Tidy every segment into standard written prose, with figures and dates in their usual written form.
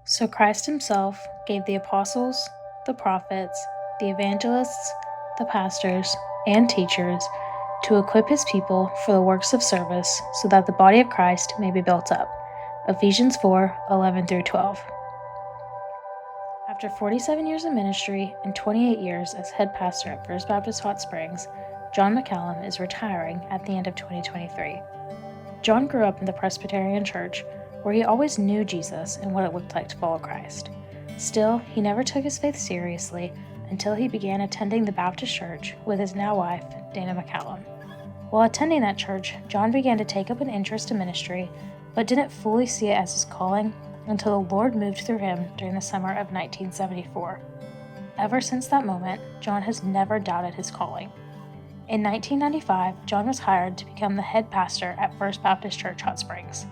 So Christ himself gave the apostles, the prophets, the evangelists, the pastors, and teachers to equip his people for the works of service so that the body of Christ may be built up. Ephesians 4:11-12. After 47 years of ministry and 28 years as head pastor at First Baptist Hot Springs, John McCallum is retiring at the end of 2023. John grew up in the Presbyterian Church, where he always knew Jesus and what it looked like to follow Christ. Still, he never took his faith seriously until he began attending the Baptist Church with his now wife, Dana McCallum. While attending that church, John began to take up an interest in ministry, but didn't fully see it as his calling until the Lord moved through him during the summer of 1974. Ever since that moment, John has never doubted his calling. In 1995, John was hired to become the head pastor at First Baptist Church Hot Springs.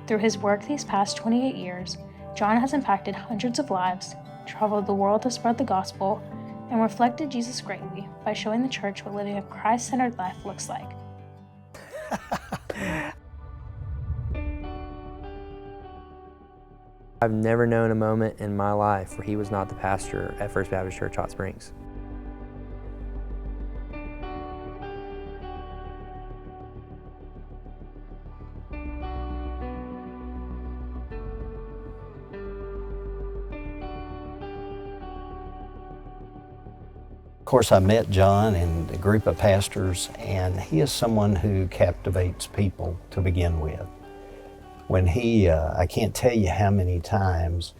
Through his work these past 28 years, John has impacted hundreds of lives, traveled the world to spread the gospel, and reflected Jesus greatly by showing the church what living a Christ-centered life looks like. I've never known a moment in my life where he was not the pastor at First Baptist Church Hot Springs. Of course, I met John and a group of pastors, and he is someone who captivates people to begin with. When I can't tell you how many times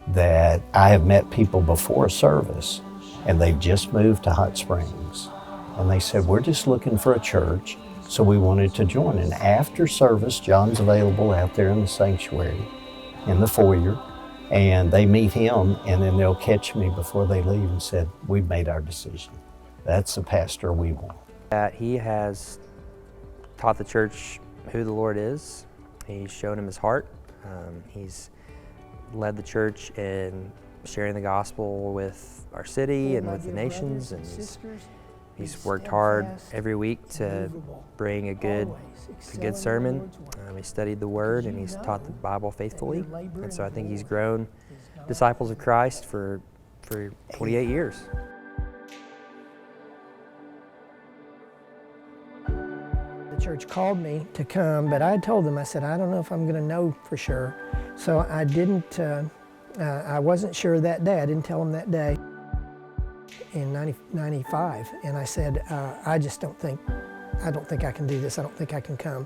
that I have met people before a service and they've just moved to Hot Springs. And they said, we're just looking for a church, so we wanted to join. And after service, John's available out there in the sanctuary, in the foyer, and they meet him, and then they'll catch me before they leave and said, we've made our decision. That's the pastor we want. He has taught the church who the Lord is. He's shown him his heart. He's led the church in sharing the gospel with our city and with the nations, and he's worked hard every week to bring a good sermon. He studied the Word and he's taught the Bible faithfully, and so I think he's grown disciples of Christ for 28 years. The church called me to come, but I told them, I said, I don't know if I'm going to know for sure. So I didn't, I wasn't sure that day. I didn't tell them that day in 95. And I said, I don't think I can do this. I don't think I can come.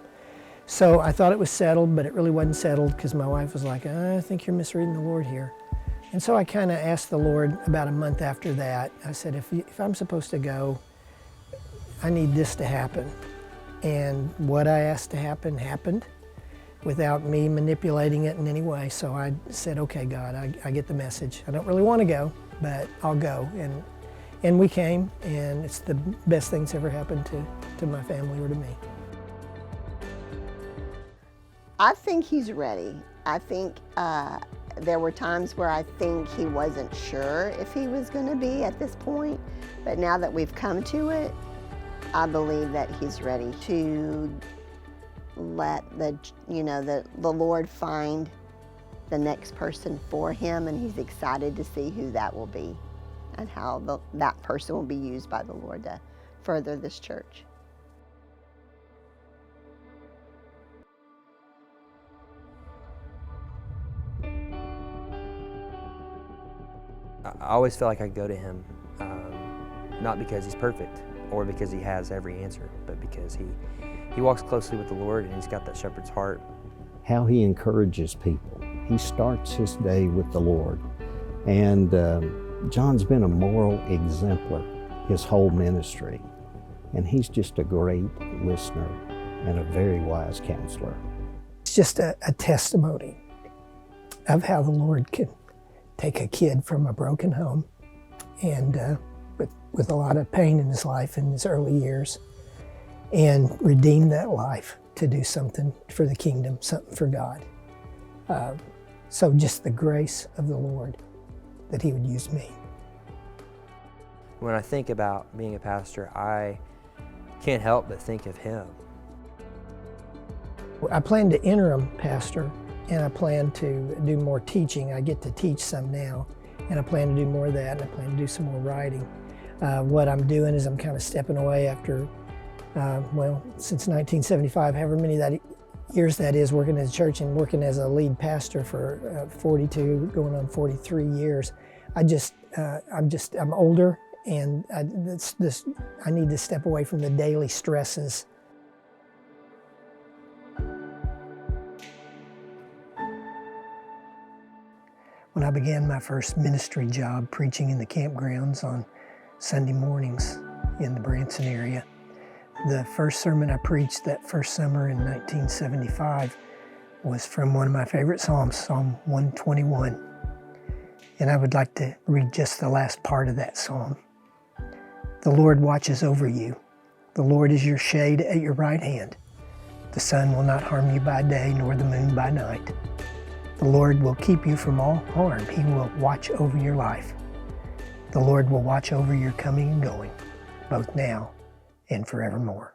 So I thought it was settled, but it really wasn't settled because my wife was like, I think you're misreading the Lord here. And so I kind of asked the Lord about a month after that. I said, if I'm supposed to go, I need this to happen. And what I asked to happen happened without me manipulating it in any way. So I said, okay, God, I get the message. I don't really want to go, but I'll go. And we came, and it's the best thing that's ever happened to my family or to me. I think he's ready. I think there were times where I think he wasn't sure if he was going to be at this point, but now that we've come to it, I believe that he's ready to let the Lord find the next person for him, and he's excited to see who that will be and how that person will be used by the Lord to further this church. I always feel like I go to him, not because he's perfect or because he has every answer, but because he walks closely with the Lord and he's got that shepherd's heart. How he encourages people. He starts his day with the Lord. And John's been a moral exemplar his whole ministry. And he's just a great listener and a very wise counselor. It's just a testimony of how the Lord can take a kid from a broken home and with a lot of pain in his life in his early years and redeem that life to do something for the kingdom, something for God. So just the grace of the Lord that he would use me. When I think about being a pastor, I can't help but think of him. I plan to interim pastor and I plan to do more teaching. I get to teach some now, and I plan to do more of that, and I plan to do some more writing. What I'm doing is I'm kind of stepping away after, since 1975, however many years that is, working in the church and working as a lead pastor for 42, going on 43 years. I'm older, and I need to step away from the daily stresses. When I began my first ministry job preaching in the campgrounds on Sunday mornings in the Branson area, the first sermon I preached that first summer in 1975 was from one of my favorite Psalms, Psalm 121. And I would like to read just the last part of that psalm. The Lord watches over you. The Lord is your shade at your right hand. The sun will not harm you by day, nor the moon by night. The Lord will keep you from all harm. He will watch over your life. The Lord will watch over your coming and going, both now and forevermore.